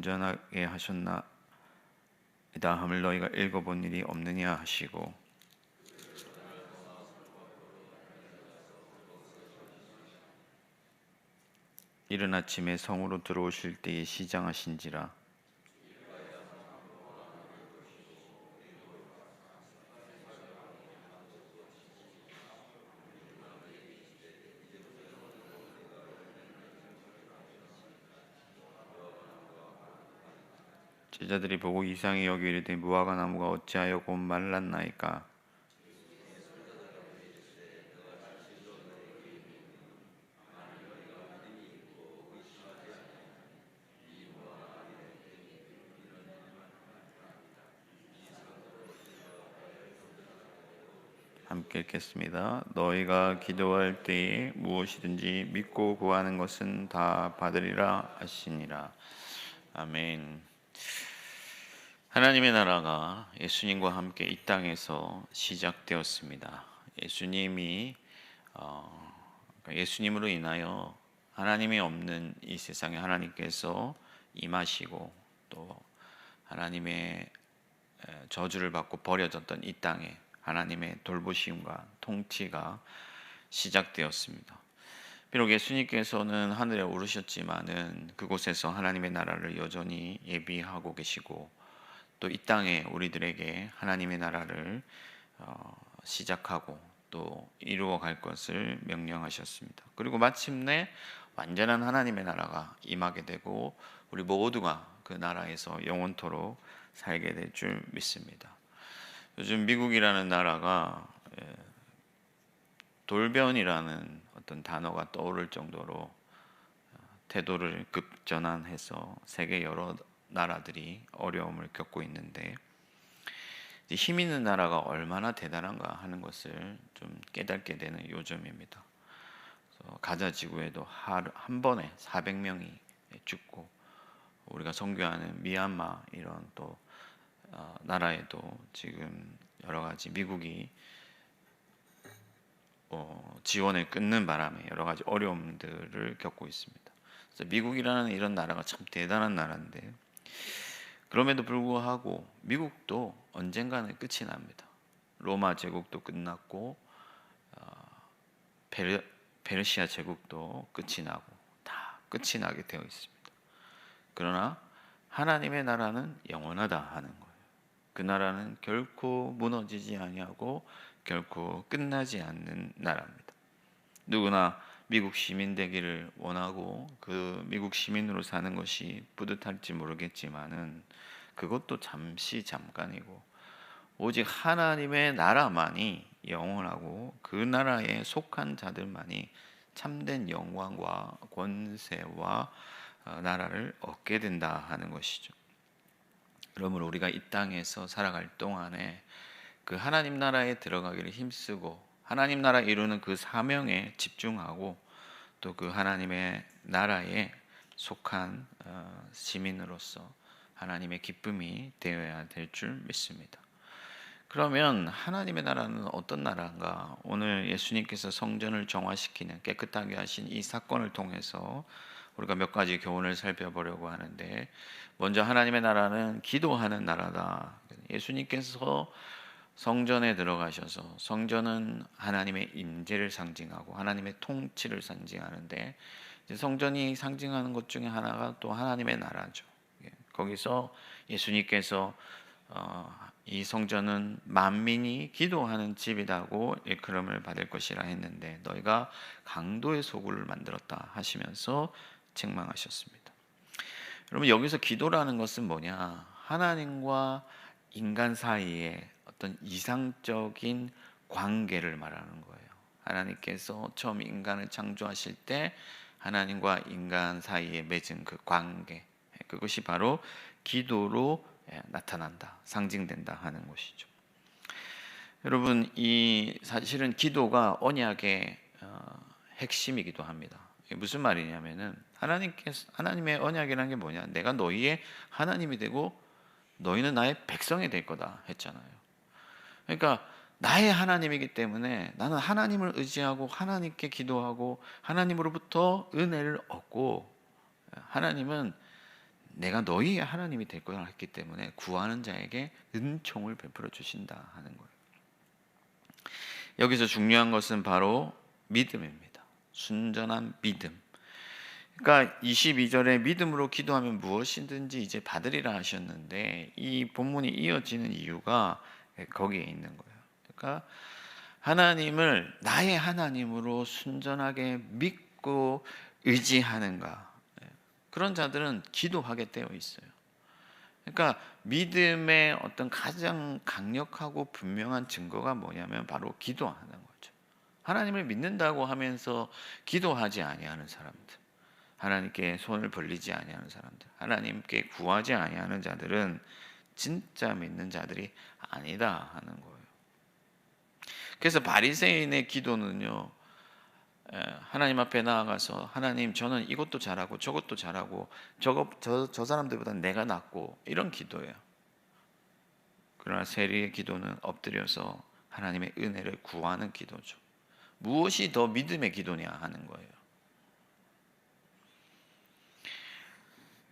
온전하게 하셨나이다 함을 너희가 읽어본 일이 없느냐 하시고, 이른 아침에 성으로 들어오실 때에 시장하신지라. 제자들이 보고 이상히 여기 이르되 무화과 나무가 어찌하여 곧 말랐나이까. 함께 읽겠습니다. 너희가 기도할 때에 무엇이든지 믿고 구하는 것은 다 받으리라 하시니라. 아멘. 하나님의 나라가 예수님과 함께 이 땅에서 시작되었습니다. 예수님이 예수님으로 인하여 하나님이 없는 이 세상에 하나님께서 임하시고, 또 하나님의 저주를 받고 버려졌던 이 땅에 하나님의 돌보심과 통치가 시작되었습니다. 비록 예수님께서는 하늘에 오르셨지만은 그곳에서 하나님의 나라를 여전히 예비하고 계시고, 또 이 땅에 우리들에게 하나님의 나라를 시작하고 또 이루어 갈 것을 명령하셨습니다. 그리고 마침내 완전한 하나님의 나라가 임하게 되고 우리 모두가 그 나라에서 영원토록 살게 될 줄 믿습니다. 요즘 미국이라는 나라가 돌변이라는 어떤 단어가 떠오를 정도로 태도를 급전환해서 세계 여러 나라들이 어려움을 겪고 있는데, 힘 있는 나라가 얼마나 대단한가 하는 것을 좀 깨닫게 되는 요즘입니다. 가자 지구에도 한 번에 400명이 죽고, 우리가 선교하는 미얀마 이런 또 나라에도 지금 여러 가지 미국이 지원을 끊는 바람에 여러 가지 어려움들을 겪고 있습니다. 그래서 미국이라는 이런 나라가 참 대단한 나라인데, 그럼에도 불구하고 미국도 언젠가는 끝이 납니다. 로마 제국도 끝났고 페르시아 제국도 끝이 나고 다 끝이 나게 되어 있습니다. 그러나 하나님의 나라는 영원하다 하는 거예요. 그 나라는 결코 무너지지 아니하고 결코 끝나지 않는 나라입니다. 누구나 미국 시민 되기를 원하고 그 미국 시민으로 사는 것이 뿌듯할지 모르겠지만은 그것도 잠시 잠깐이고, 오직 하나님의 나라만이 영원하고 그 나라에 속한 자들만이 참된 영광과 권세와 나라를 얻게 된다 하는 것이죠. 그러므로 우리가 이 땅에서 살아갈 동안에 그 하나님 나라에 들어가기를 힘쓰고 하나님 나라 이루는 그 사명에 집중하고, 또 그 하나님의 나라에 속한 시민으로서 하나님의 기쁨이 되어야 될 줄 믿습니다. 그러면 하나님의 나라는 어떤 나라인가? 오늘 예수님께서 성전을 정화시키는 깨끗하게 하신 이 사건을 통해서 우리가 몇 가지 교훈을 살펴보려고 하는데, 먼저 하나님의 나라는 기도하는 나라다. 예수님께서 성전에 들어가셔서, 성전은 하나님의 임재를 상징하고 하나님의 통치를 상징하는데, 성전이 상징하는 것 중에 하나가 또 하나님의 나라죠. 거기서 예수님께서 이 성전은 만민이 기도하는 집이라고 일컬음을 받을 것이라 했는데, 너희가 강도의 소굴을 만들었다 하시면서 책망하셨습니다. 여러분, 여기서 기도라는 것은 뭐냐? 하나님과 인간 사이에 어떤 이상적인 관계를 말하는 거예요. 하나님께서 처음 인간을 창조하실 때 하나님과 인간 사이에 맺은 그 관계, 그것이 바로 기도로 나타난다, 상징된다 하는 것이죠. 여러분, 이 사실은 기도가 언약의 핵심이기도 합니다. 무슨 말이냐면은 하나님의 언약이라는 게 뭐냐? 내가 너희의 하나님이 되고 너희는 나의 백성이 될 거다 했잖아요. 그러니까 나의 하나님이기 때문에 나는 하나님을 의지하고 하나님께 기도하고 하나님으로부터 은혜를 얻고, 하나님은 내가 너희의 하나님이 될 거라 했기 때문에 구하는 자에게 은총을 베풀어 주신다 하는 거예요. 여기서 중요한 것은 바로 믿음입니다. 순전한 믿음. 그러니까 22절에 믿음으로 기도하면 무엇이든지 이제 받으리라 하셨는데, 이 본문이 이어지는 이유가 거기에 있는 거예요. 그러니까 하나님을 나의 하나님으로 순전하게 믿고 의지하는가, 그런 자들은 기도하게 되어 있어요. 그러니까 믿음의 어떤 가장 강력하고 분명한 증거가 뭐냐면 바로 기도하는 거죠. 하나님을 믿는다고 하면서 기도하지 아니하는 사람들, 하나님께 손을 벌리지 아니하는 사람들, 하나님께 구하지 아니하는 자들은 진짜 믿는 자들이 아니다 하는 거예요. 그래서 바리새인의 기도는요, 하나님 앞에 나아가서 하나님, 저는 이것도 잘하고 저것도 잘하고 저 사람들보다 내가 낫고, 이런 기도예요. 그러나 세리의 기도는 엎드려서 하나님의 은혜를 구하는 기도죠. 무엇이 더 믿음의 기도냐 하는 거예요.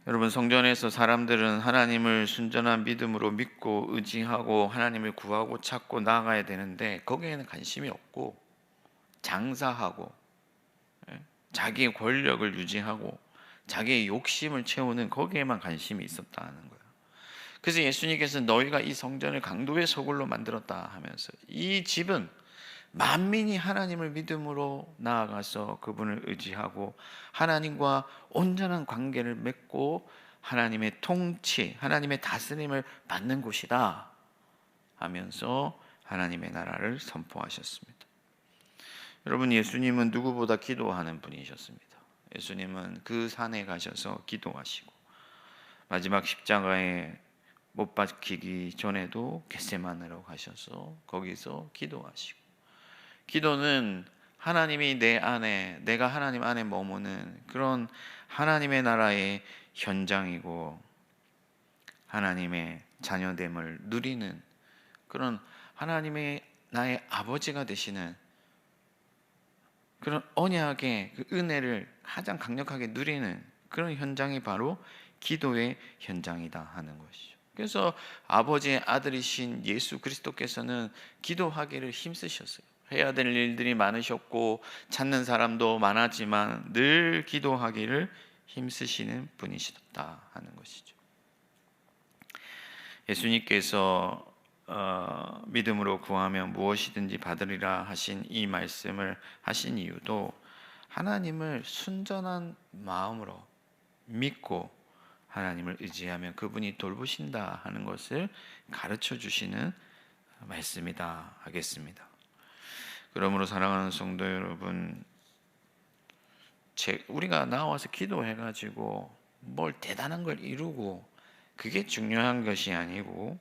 여러분, 성전에서 사람들은 하나님을 순전한 믿음으로 믿고 의지하고 하나님을 구하고 찾고 나아가야 되는데, 거기에는 관심이 없고 장사하고 자기의 권력을 유지하고 자기의 욕심을 채우는 거기에만 관심이 있었다는 거예요. 그래서 예수님께서 너희가 이 성전을 강도의 소굴로 만들었다 하면서, 이 집은 만민이 하나님을 믿음으로 나아가서 그분을 의지하고 하나님과 온전한 관계를 맺고 하나님의 통치, 하나님의 다스림을 받는 곳이다 하면서 하나님의 나라를 선포하셨습니다. 여러분, 예수님은 누구보다 기도하는 분이셨습니다. 예수님은 그 산에 가셔서 기도하시고 마지막 십자가에 못 박히기 전에도 겟세마네로 가셔서 거기서 기도하시고, 기도는 하나님이 내 안에, 내가 하나님 안에 머무는 그런 하나님의 나라의 현장이고 하나님의 자녀됨을 누리는 그런 하나님의 나의 아버지가 되시는 그런 언약의 그 은혜를 가장 강력하게 누리는 그런 현장이 바로 기도의 현장이다 하는 것이죠. 그래서 아버지의 아들이신 예수 그리스도께서는 기도하기를 힘쓰셨어요. 해야 될 일들이 많으셨고 찾는 사람도 많았지만 늘 기도하기를 힘쓰시는 분이시다 하는 것이죠. 예수님께서 믿음으로 구하면 무엇이든지 받으리라 하신 이 말씀을 하신 이유도 하나님을 순전한 마음으로 믿고 하나님을 의지하면 그분이 돌보신다 하는 것을 가르쳐 주시는 말씀이다 하겠습니다. 그러므로 사랑하는 성도 여러분, 우리가 나와서 기도해가지고 뭘 대단한 걸 이루고 그게 중요한 것이 아니고,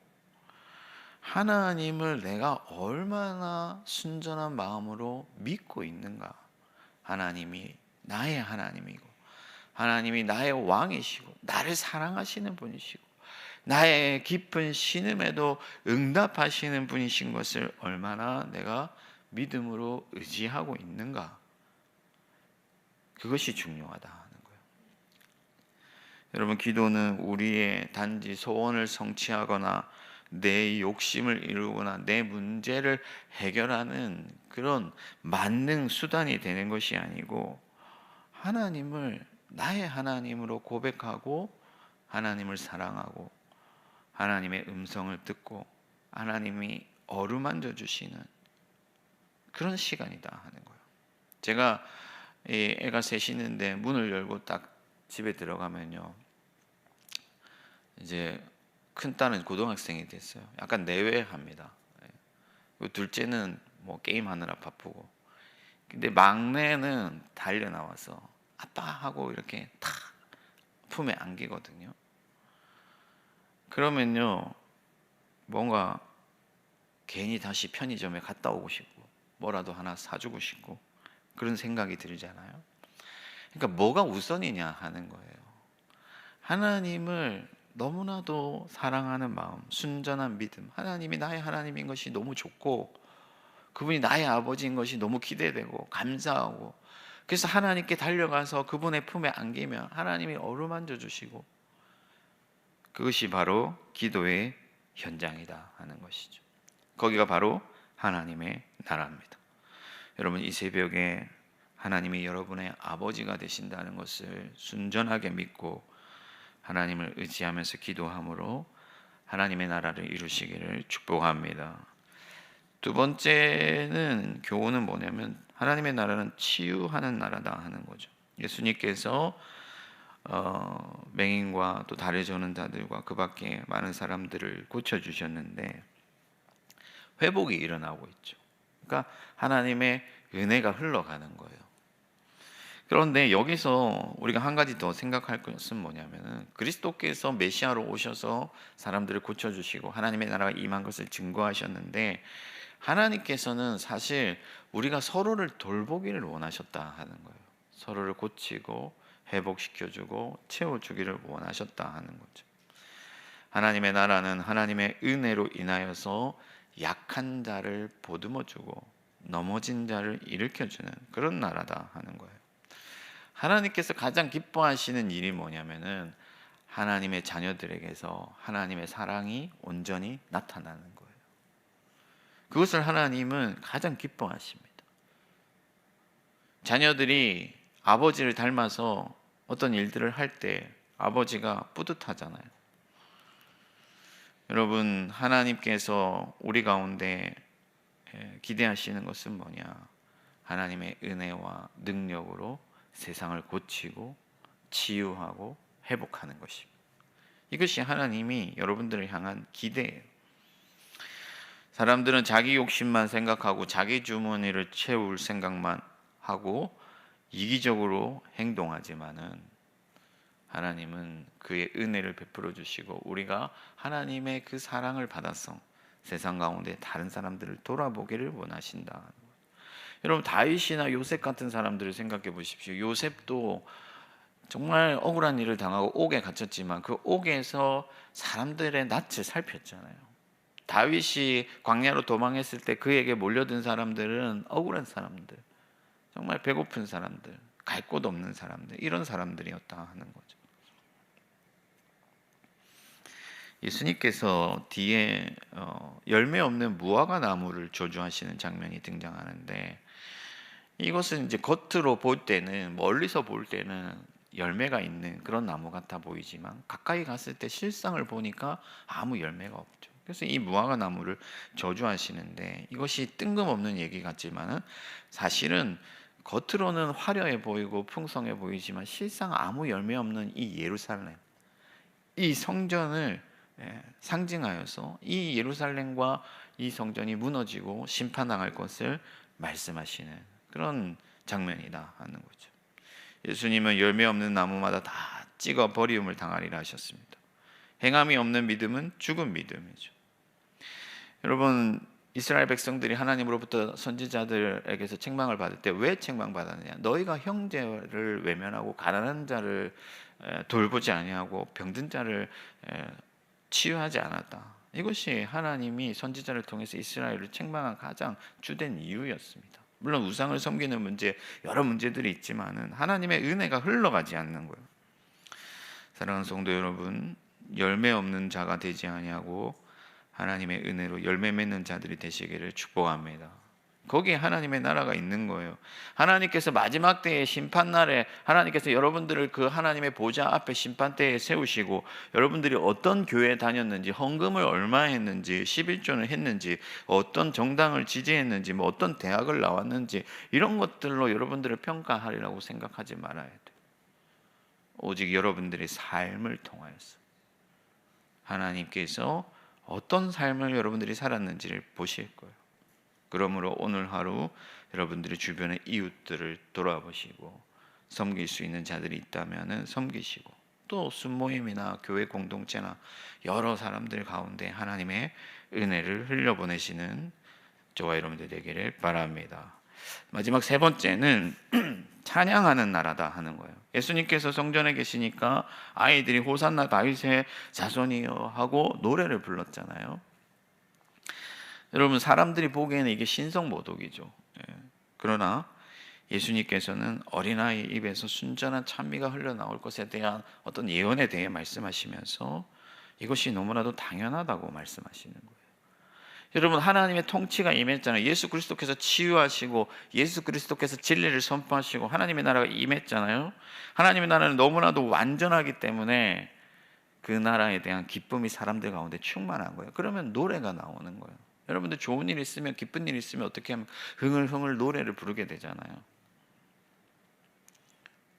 하나님을 내가 얼마나 순전한 마음으로 믿고 있는가. 하나님이 나의 하나님이고 하나님이 나의 왕이시고 나를 사랑하시는 분이시고 나의 깊은 신음에도 응답하시는 분이신 것을 얼마나 내가 믿음으로 의지하고 있는가, 그것이 중요하다 하는 거예요. 여러분, 기도는 우리의 단지 소원을 성취하거나 내 욕심을 이루거나 내 문제를 해결하는 그런 만능 수단이 되는 것이 아니고, 하나님을 나의 하나님으로 고백하고 하나님을 사랑하고 하나님의 음성을 듣고 하나님이 어루만져 주시는 그런 시간이다 하는 거예요. 제가 애가 셋이는데 문을 열고 딱 집에 들어가면요, 이제 큰 딸은 고등학생이 됐어요. 약간 내외합니다. 둘째는 뭐 게임하느라 바쁘고, 근데 막내는 달려 나와서 아빠 하고 이렇게 탁 품에 안기거든요. 그러면요, 뭔가 괜히 다시 편의점에 갔다 오고 싶고 뭐라도 하나 사주고 싶고 그런 생각이 들잖아요. 그러니까 뭐가 우선이냐 하는 거예요. 하나님을 너무나도 사랑하는 마음, 순전한 믿음, 하나님이 나의 하나님인 것이 너무 좋고 그분이 나의 아버지인 것이 너무 기대되고 감사하고, 그래서 하나님께 달려가서 그분의 품에 안기면 하나님이 어루만져 주시고 그것이 바로 기도의 현장이다 하는 것이죠. 거기가 바로 하나님의 나라입니다. 여러분, 이 새벽에 하나님이 여러분의 아버지가 되신다는 것을 순전하게 믿고 하나님을 의지하면서 기도함으로 하나님의 나라를 이루시기를 축복합니다. 두 번째는 교훈은 뭐냐면 하나님의 나라는 치유하는 나라다 하는 거죠. 예수님께서 맹인과 또 다리 저는 자들과 그 밖에 많은 사람들을 고쳐주셨는데 회복이 일어나고 있죠. 그러니까 하나님의 은혜가 흘러가는 거예요. 그런데 여기서 우리가 한 가지 더 생각할 것은 뭐냐면은 그리스도께서 메시아로 오셔서 사람들을 고쳐주시고 하나님의 나라가 임한 것을 증거하셨는데 하나님께서는 사실 우리가 서로를 돌보기를 원하셨다 하는 거예요. 서로를 고치고 회복시켜주고 채워주기를 원하셨다 하는 거죠. 하나님의 나라는 하나님의 은혜로 인하여서 약한 자를 보듬어주고 넘어진 자를 일으켜주는 그런 나라다 하는 거예요. 하나님께서 가장 기뻐하시는 일이 뭐냐면은 하나님의 자녀들에게서 하나님의 사랑이 온전히 나타나는 거예요. 그것을 하나님은 가장 기뻐하십니다. 자녀들이 아버지를 닮아서 어떤 일들을 할 때 아버지가 뿌듯하잖아요. 여러분, 하나님께서 우리 가운데 기대하시는 것은 뭐냐? 하나님의 은혜와 능력으로 세상을 고치고 치유하고 회복하는 것입니다. 이것이 하나님이 여러분들을 향한 기대예요. 사람들은 자기 욕심만 생각하고 자기 주머니를 채울 생각만 하고 이기적으로 행동하지만은 하나님은 그의 은혜를 베풀어 주시고 우리가 하나님의 그 사랑을 받아서 세상 가운데 다른 사람들을 돌아보기를 원하신다. 여러분, 다윗이나 요셉 같은 사람들을 생각해 보십시오. 요셉도 정말 억울한 일을 당하고 옥에 갇혔지만 그 옥에서 사람들의 낯을 살폈잖아요. 다윗이 광야로 도망했을 때 그에게 몰려든 사람들은 억울한 사람들, 정말 배고픈 사람들, 갈 곳 없는 사람들, 이런 사람들이었다 하는 거죠. 예수님께서 뒤에 열매 없는 무화과 나무를 저주하시는 장면이 등장하는데 이것은 이제 겉으로 볼 때는, 멀리서 볼 때는 열매가 있는 그런 나무 같아 보이지만 가까이 갔을 때 실상을 보니까 아무 열매가 없죠. 그래서 이 무화과 나무를 저주하시는데 이것이 뜬금없는 얘기 같지만은 사실은 겉으로는 화려해 보이고 풍성해 보이지만 실상 아무 열매 없는 이 예루살렘, 이 성전을 상징하여서 이 예루살렘과 이 성전이 무너지고 심판당할 것을 말씀하시는 그런 장면이다 하는 거죠. 예수님은 열매 없는 나무마다 다 찍어 버림을 당하리라 하셨습니다. 행함이 없는 믿음은 죽은 믿음이죠. 여러분, 이스라엘 백성들이 하나님으로부터 선지자들에게서 책망을 받을 때 왜 책망받았느냐? 너희가 형제를 외면하고 가난한 자를 돌보지 아니하고 병든 자를 치유하지 않았다. 이것이 하나님이 선지자를 통해서 이스라엘을 책망한 가장 주된 이유였습니다. 물론 우상을 섬기는 문제, 여러 문제들이 있지만은 하나님의 은혜가 흘러가지 않는 거예요. 사랑하는 성도 여러분, 열매 없는 자가 되지 아니하고 하나님의 은혜로 열매 맺는 자들이 되시기를 축복합니다. 거기에 하나님의 나라가 있는 거예요. 하나님께서 마지막 때의 심판날에 하나님께서 여러분들을 그 하나님의 보좌 앞에 심판대에 세우시고 여러분들이 어떤 교회에 다녔는지, 헌금을 얼마 했는지, 11조를 했는지, 어떤 정당을 지지했는지, 뭐 어떤 대학을 나왔는지 이런 것들로 여러분들을 평가하리라고 생각하지 말아야 돼요. 오직 여러분들의 삶을 통하여서 하나님께서 어떤 삶을 여러분들이 살았는지를 보실 거예요. 그러므로 오늘 하루 여러분들이 주변의 이웃들을 돌아보시고 섬길 수 있는 자들이 있다면 섬기시고 또 순모임이나 교회 공동체나 여러 사람들 가운데 하나님의 은혜를 흘려보내시는 저와 여러분들 되기를 바랍니다. 마지막 세 번째는 찬양하는 나라다 하는 거예요. 예수님께서 성전에 계시니까 아이들이 호산나 다윗의 자손이여 하고 노래를 불렀잖아요. 여러분, 사람들이 보기에는 이게 신성모독이죠. 그러나 예수님께서는 어린아이 입에서 순전한 찬미가 흘러나올 것에 대한 어떤 예언에 대해 말씀하시면서 이것이 너무나도 당연하다고 말씀하시는 거예요. 여러분, 하나님의 통치가 임했잖아요. 예수 그리스도께서 치유하시고 예수 그리스도께서 진리를 선포하시고 하나님의 나라가 임했잖아요. 하나님의 나라는 너무나도 완전하기 때문에 그 나라에 대한 기쁨이 사람들 가운데 충만한 거예요. 그러면 노래가 나오는 거예요. 여러분들 좋은 일 있으면, 기쁜 일 있으면 어떻게 하면 흥얼흥얼 노래를 부르게 되잖아요.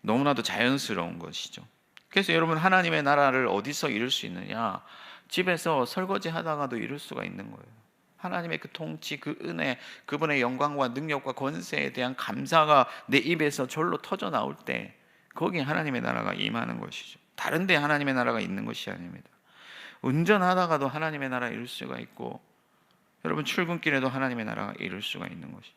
너무나도 자연스러운 것이죠. 그래서 여러분, 하나님의 나라를 어디서 이룰 수 있느냐? 집에서 설거지 하다가도 이룰 수가 있는 거예요. 하나님의 그 통치, 그 은혜, 그분의 영광과 능력과 권세에 대한 감사가 내 입에서 절로 터져 나올 때 거기에 하나님의 나라가 임하는 것이죠. 다른 데 하나님의 나라가 있는 것이 아닙니다. 운전하다가도 하나님의 나라 이룰 수가 있고, 여러분 출근길에도 하나님의 나라가 이룰 수가 있는 것이죠.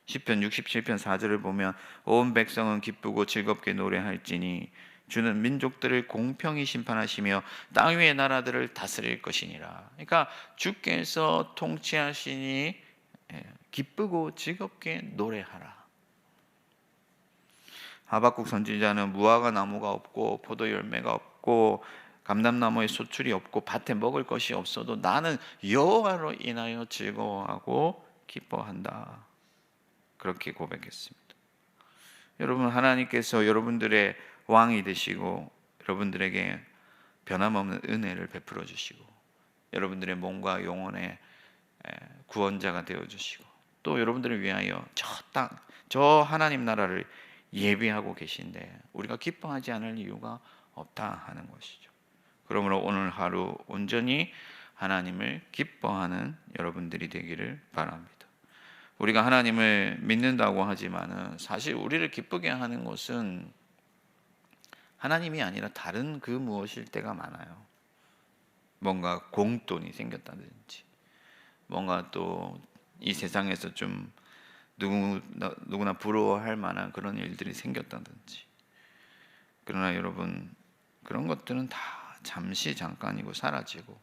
시편 67편 4절을 보면 온 백성은 기쁘고 즐겁게 노래할지니 주는 민족들을 공평히 심판하시며 땅 위의 나라들을 다스릴 것이니라. 그러니까 주께서 통치하시니 기쁘고 즐겁게 노래하라. 하박국 선지자는 무화과 나무가 없고 포도 열매가 없고 감람나무에 소출이 없고 밭에 먹을 것이 없어도 나는 여호와로 인하여 즐거워하고 기뻐한다. 그렇게 고백했습니다. 여러분, 하나님께서 여러분들의 왕이 되시고 여러분들에게 변함없는 은혜를 베풀어 주시고 여러분들의 몸과 영혼의 구원자가 되어 주시고 또 여러분들을 위하여 저 하나님 나라를 예비하고 계신데 우리가 기뻐하지 않을 이유가 없다 하는 것이죠. 그러므로 오늘 하루 온전히 하나님을 기뻐하는 여러분들이 되기를 바랍니다. 우리가 하나님을 믿는다고 하지만은 사실 우리를 기쁘게 하는 것은 하나님이 아니라 다른 그 무엇일 때가 많아요. 뭔가 공돈이 생겼다든지, 뭔가 또 이 세상에서 좀 누구나 부러워할 만한 그런 일들이 생겼다든지. 그러나 여러분, 그런 것들은 다 잠시 잠깐이고 사라지고,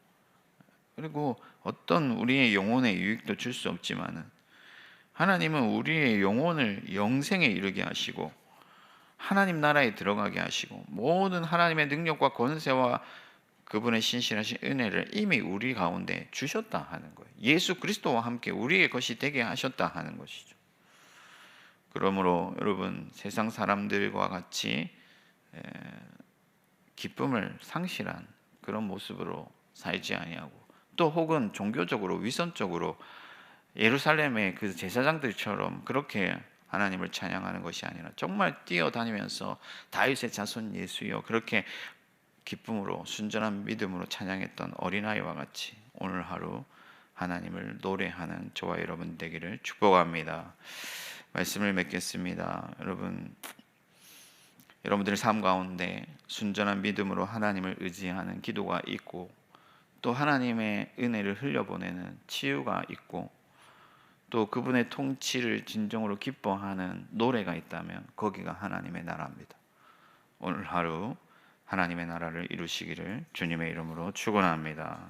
그리고 어떤 우리의 영혼에 유익도 줄 수 없지만은 하나님은 우리의 영혼을 영생에 이르게 하시고 하나님 나라에 들어가게 하시고 모든 하나님의 능력과 권세와 그분의 신실하신 은혜를 이미 우리 가운데 주셨다 하는 거예요. 예수 그리스도와 함께 우리의 것이 되게 하셨다 하는 것이죠. 그러므로 여러분, 세상 사람들과 같이 기쁨을 상실한 그런 모습으로 살지 아니하고 또 혹은 종교적으로 위선적으로 예루살렘의 그 제사장들처럼 그렇게 하나님을 찬양하는 것이 아니라 정말 뛰어다니면서 다윗의 자손 예수여 그렇게 기쁨으로 순전한 믿음으로 찬양했던 어린아이와 같이 오늘 하루 하나님을 노래하는 저와 여러분 되기를 축복합니다. 말씀을 맺겠습니다. 여러분들의 삶 가운데 순전한 믿음으로 하나님을 의지하는 기도가 있고 또 하나님의 은혜를 흘려보내는 치유가 있고 또 그분의 통치를 진정으로 기뻐하는 노래가 있다면 거기가 하나님의 나라입니다. 오늘 하루 하나님의 나라를 이루시기를 주님의 이름으로 축원합니다.